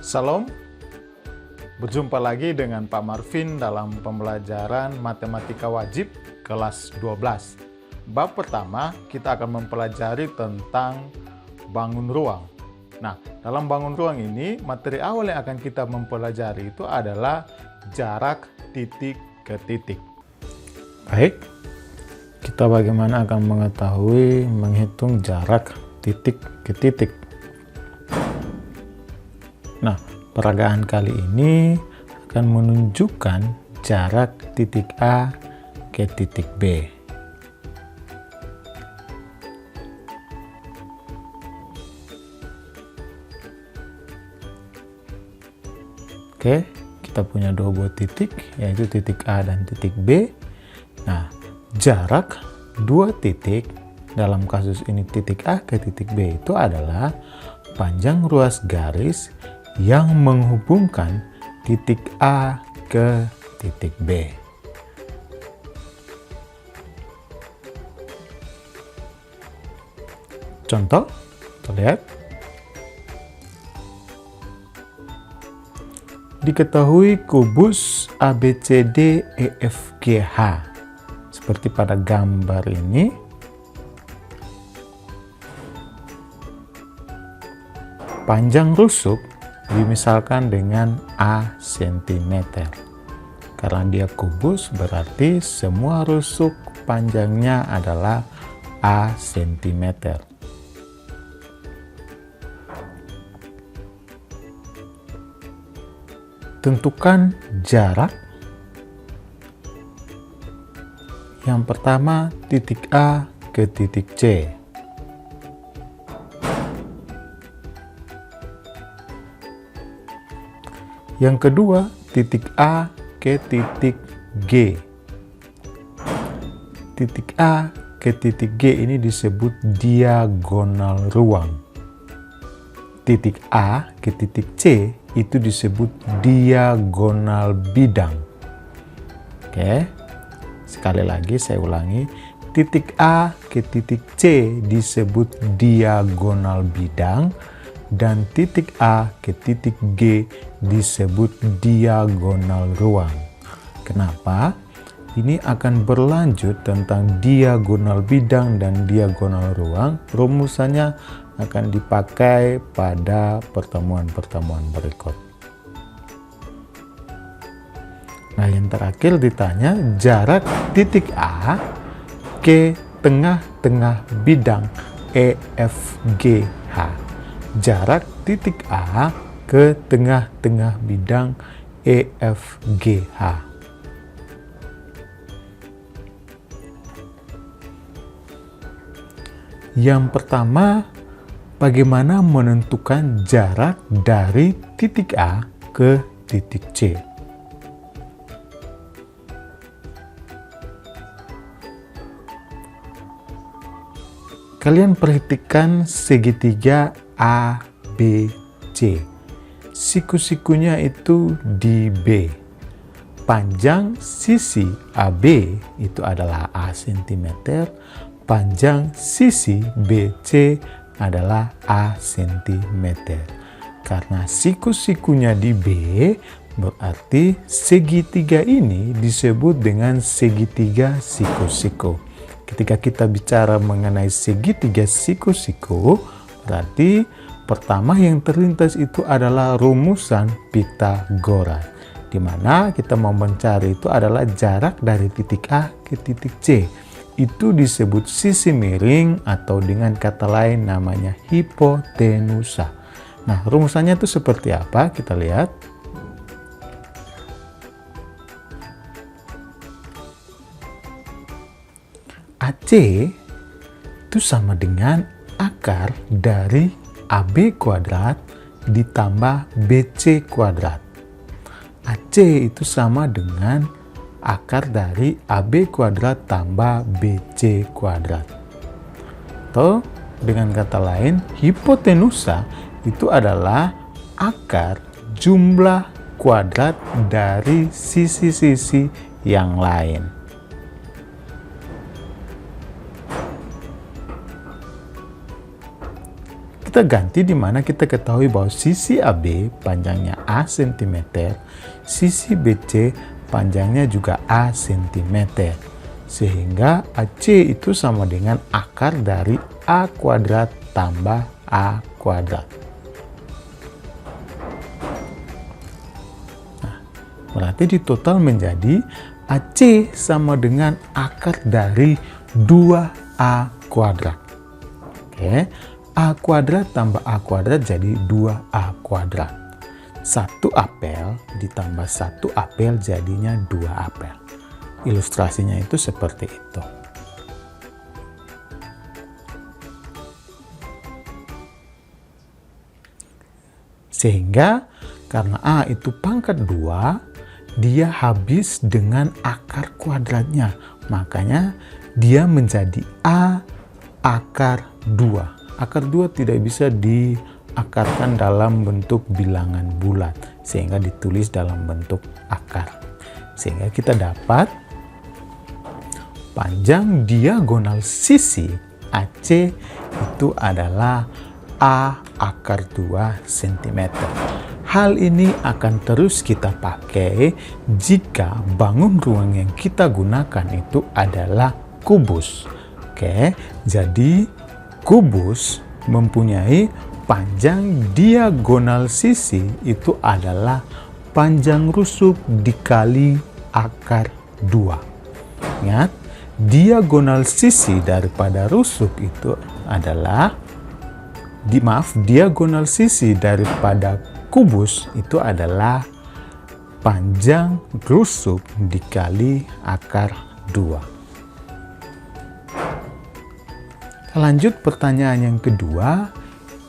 Salam, berjumpa lagi dengan Pak Marvin dalam pembelajaran Matematika Wajib kelas 12. Bab pertama kita akan mempelajari tentang bangun ruang. Nah, dalam bangun ruang ini, materi awal yang akan kita mempelajari itu adalah jarak titik ke titik. Baik, kita bagaimana akan mengetahui menghitung jarak titik ke titik. Nah, peragaan kali ini akan menunjukkan jarak titik A ke titik B. Oke, kita punya dua buah titik, yaitu titik A dan titik B. Nah, jarak dua titik, dalam kasus ini titik A ke titik B, itu adalah panjang ruas garis yang menghubungkan titik A ke titik B. Contoh, kita lihat. Diketahui kubus ABCD EFGH seperti pada gambar ini. Panjang rusuk dimisalkan dengan A cm. Karena dia kubus, berarti semua rusuk panjangnya adalah A cm. Tentukan jarak. Yang pertama, titik A ke titik C. Yang kedua, titik A ke titik G. Titik A ke titik G ini disebut diagonal ruang. Titik A ke titik C itu disebut diagonal bidang. Oke, sekali lagi saya ulangi. Titik A ke titik C disebut diagonal bidang, dan titik A ke titik G disebut diagonal ruang. Kenapa? Ini akan berlanjut tentang diagonal bidang dan diagonal ruang. Rumusannya akan dipakai pada pertemuan-pertemuan berikut. Nah, yang terakhir ditanya jarak titik A ke tengah-tengah bidang EFGH. Jarak titik A ke tengah-tengah bidang EFGH. Yang pertama, bagaimana menentukan jarak dari titik A ke titik C? Kalian perhatikan segitiga ABC. Siku-sikunya itu di B. Panjang sisi AB itu adalah A cm. Panjang sisi BC adalah A cm. Karena siku-sikunya di B, berarti segitiga ini disebut dengan segitiga siku-siku. Ketika kita bicara mengenai segitiga siku-siku, berarti pertama yang terlintas itu adalah rumusan Pythagoras, di mana kita mau mencari itu adalah jarak dari titik A ke titik C. Itu disebut sisi miring, atau dengan kata lain namanya hipotenusa. Nah, rumusannya itu seperti apa? Kita lihat. AC itu sama dengan akar dari AB kuadrat ditambah BC kuadrat. AC itu sama dengan akar dari AB kuadrat tambah BC kuadrat. Atau dengan kata lain, hipotenusa itu adalah akar jumlah kuadrat dari sisi-sisi yang lain. kita ganti di mana kita ketahui bahwa sisi AB panjangnya A cm, sisi BC panjangnya juga A cm. Sehingga AC itu sama dengan akar dari A kuadrat tambah A kuadrat. Nah, berarti di total menjadi AC sama dengan akar dari 2A kuadrat. Oke, A kuadrat tambah A kuadrat jadi 2A kuadrat. 1 apel ditambah 1 apel jadinya 2 apel. Ilustrasinya itu seperti itu. Sehingga karena A itu pangkat 2, dia habis dengan akar kuadratnya. Makanya dia menjadi A akar 2. Akar 2 tidak bisa diakarkan dalam bentuk bilangan bulat, sehingga ditulis dalam bentuk akar. Sehingga kita dapat panjang diagonal sisi AC itu adalah A akar 2 cm. Hal ini akan terus kita pakai jika bangun ruang yang kita gunakan itu adalah kubus. Oke, jadi kubus mempunyai panjang diagonal sisi itu adalah panjang rusuk dikali akar 2. Ingat, diagonal sisi daripada rusuk itu adalah diagonal sisi daripada kubus itu adalah panjang rusuk dikali akar 2. Lanjut pertanyaan yang kedua,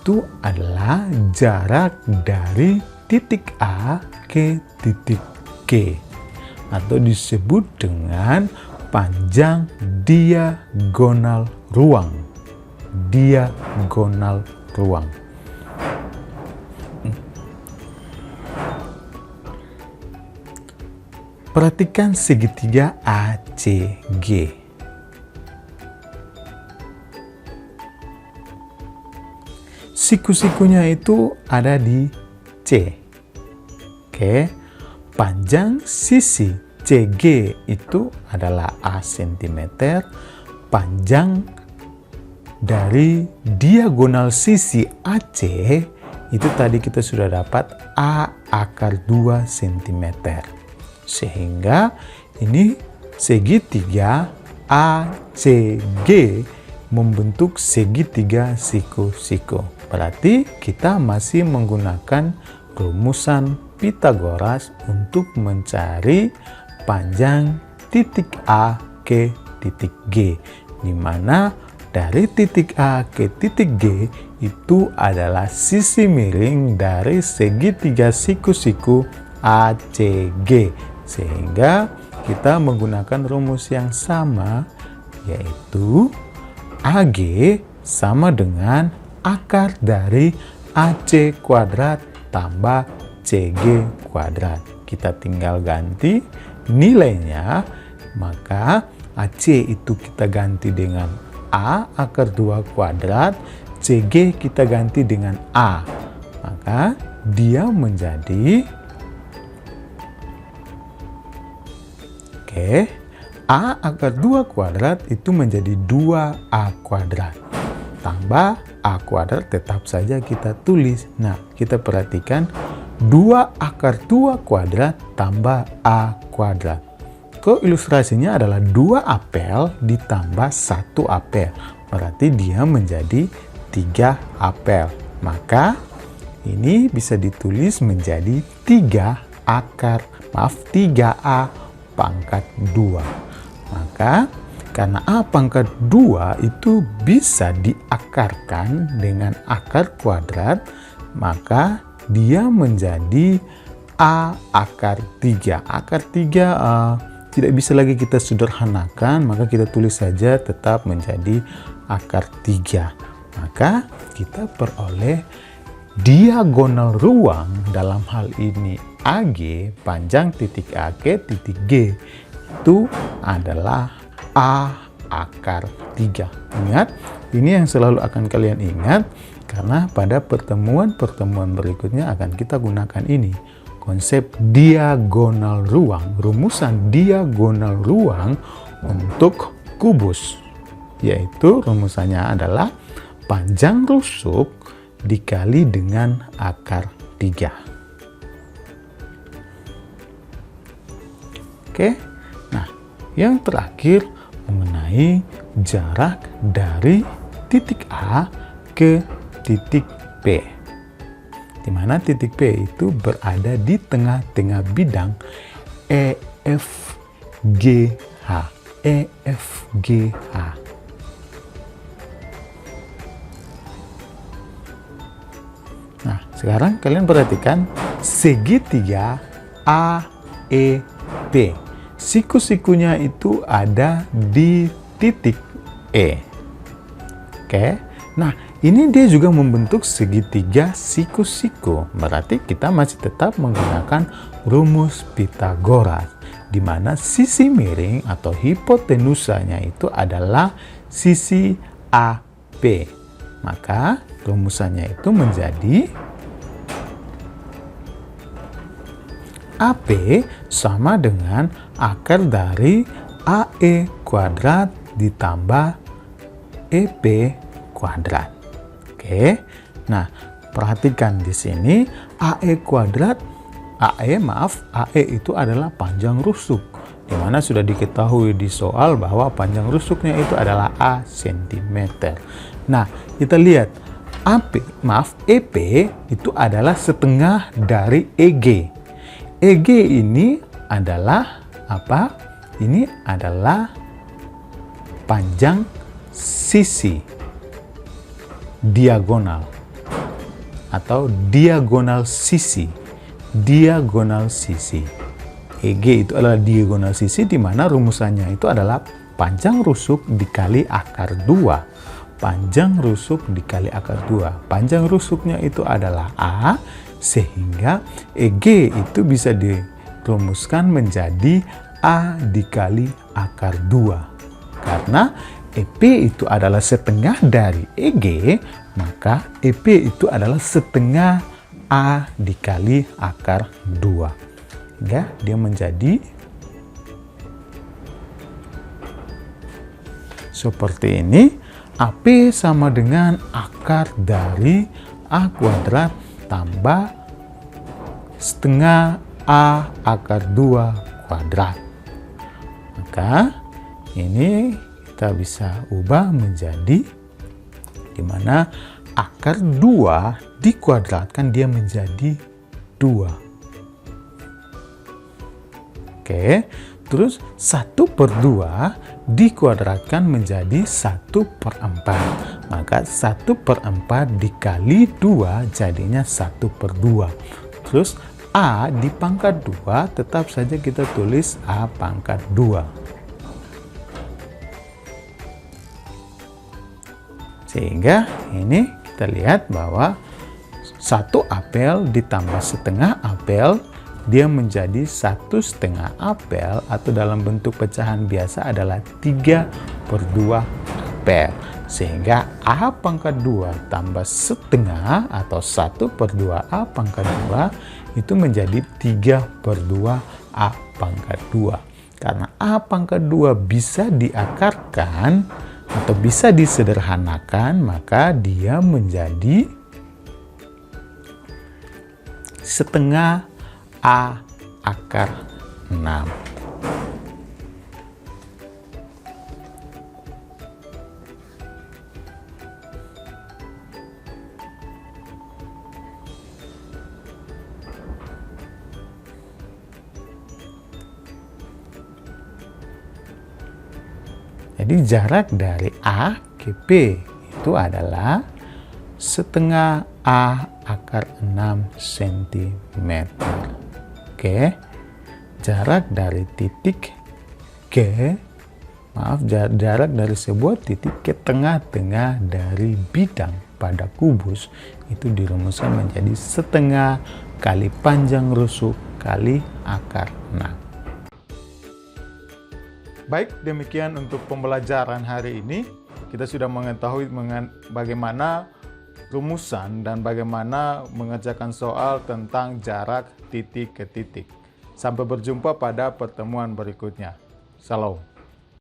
itu adalah jarak dari titik A ke titik G, atau disebut dengan panjang diagonal ruang. Diagonal ruang. Perhatikan segitiga ACG. Siku-sikunya itu ada di C. Oke, panjang sisi CG itu adalah A cm, panjang dari diagonal sisi AC itu tadi kita sudah dapat A akar 2 cm. Sehingga ini segitiga ACG membentuk segitiga siku-siku. Berarti kita masih menggunakan rumusan Pythagoras untuk mencari panjang titik A ke titik G, di mana dari titik A ke titik G itu adalah sisi miring dari segitiga siku-siku ACG. Sehingga kita menggunakan rumus yang sama, yaitu AG sama dengan akar dari AC kuadrat tambah CG kuadrat. Kita tinggal ganti nilainya, maka AC itu kita ganti dengan A akar 2 kuadrat, CG kita ganti dengan A. Maka dia menjadi A akar 2 kuadrat itu menjadi 2A kuadrat. Tambah A kuadrat tetap saja kita tulis. Nah, kita perhatikan 2 akar 2 kuadrat tambah A kuadrat. Ilustrasinya adalah 2 apel ditambah 1 apel. Berarti dia menjadi 3 apel. Maka ini bisa ditulis menjadi 3A pangkat 2. Maka karena A pangkat 2 itu bisa diakarkan dengan akar kuadrat, maka dia menjadi A akar 3. Akar 3 tidak bisa lagi kita sederhanakan, maka kita tulis saja tetap menjadi akar 3. Maka kita peroleh diagonal ruang dalam hal ini AG, panjang titik A ke titik G, itu adalah A akar 3. Ingat, Ini yang selalu akan kalian ingat, karena pada pertemuan-pertemuan berikutnya akan kita gunakan ini. Konsep diagonal ruang, rumusan diagonal ruang untuk kubus. Yaitu rumusannya adalah panjang rusuk dikali dengan akar 3. Oke, nah yang terakhir mengenai jarak dari titik A ke titik P, di mana titik P itu berada di tengah-tengah bidang EFGH. EFGH. Nah, sekarang kalian perhatikan segitiga AEP. Siku-sikunya itu ada di titik E. Oke. Nah, ini dia juga membentuk segitiga siku-siku. Berarti kita masih tetap menggunakan rumus Pythagoras, di mana sisi miring atau hipotenusanya itu adalah sisi AP. Maka rumusannya itu menjadi AP sama dengan akar dari AE kuadrat ditambah EP kuadrat. Oke. Nah, perhatikan di sini AE itu adalah panjang rusuk, di mana sudah diketahui di soal bahwa panjang rusuknya itu adalah A cm. Nah, kita lihat EP itu adalah setengah dari EG. EG ini adalah apa? Ini adalah panjang sisi diagonal atau diagonal sisi. Diagonal sisi. EG itu adalah diagonal sisi, di mana rumusannya itu adalah panjang rusuk dikali akar 2. Panjang rusuk dikali akar 2. Panjang rusuknya itu adalah A, sehingga EG itu bisa dirumuskan menjadi A dikali akar 2. Karena EP itu adalah setengah dari EG, maka EP itu adalah setengah A dikali akar 2. Hingga dia menjadi seperti ini. AP sama dengan akar dari A kuadrat tambah setengah A akar 2 kuadrat. Maka ini kita bisa ubah menjadi, di mana akar 2 dikuadratkan dia menjadi 2. Oke, terus 1/2 dikuadratkan menjadi 1/4. Maka 1/4 dikali 2 jadinya 1/2. Terus A di pangkat 2 tetap saja kita tulis A pangkat 2. Sehingga ini kita lihat bahwa 1 apel ditambah setengah apel, dia menjadi 1/2 apel, atau dalam bentuk pecahan biasa adalah 3/2 apel. Sehingga A pangkat 2 tambah setengah atau 1/2 A pangkat 2 itu menjadi 3/2 A pangkat 2. Karena A pangkat 2 bisa diakarkan atau bisa disederhanakan, maka dia menjadi setengah A akar 6. Jadi jarak dari A ke P itu adalah setengah A akar 6 cm. Oke, jarak dari titik jarak dari sebuah titik ke tengah-tengah dari bidang pada kubus itu dirumuskan menjadi setengah kali panjang rusuk kali akar 6. Baik, demikian untuk pembelajaran hari ini. kita sudah mengetahui bagaimana rumusan dan bagaimana mengerjakan soal tentang jarak titik ke titik. Sampai berjumpa pada pertemuan berikutnya. Salam.